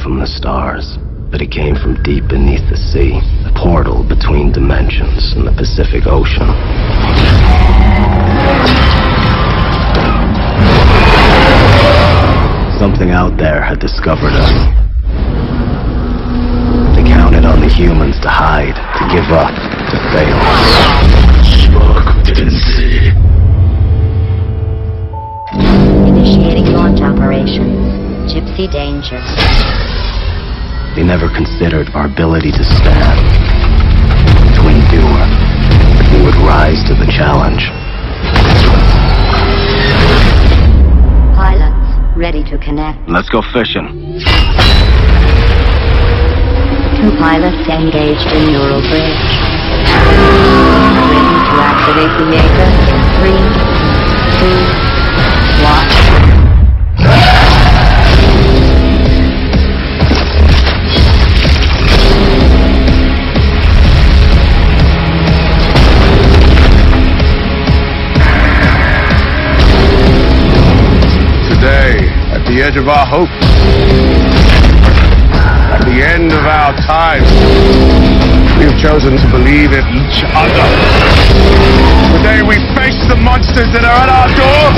from the stars, but it came from deep beneath the sea, the portal between dimensions in the Pacific Ocean. Something out there had discovered us. They counted on the humans to hide, to give up, to fail. Initiating launch operations. Gypsy danger. They never considered our ability to stand, to endure. We would rise to the challenge. Pilots, ready to connect. Let's go fishing. 2 pilots engaged in neural bridge. Ready to activate the Jaeger in 3, 2, 1. Today, at the edge of our hope, at the end of our time, we have chosen to believe in each other. Today we face the monsters that are at our door.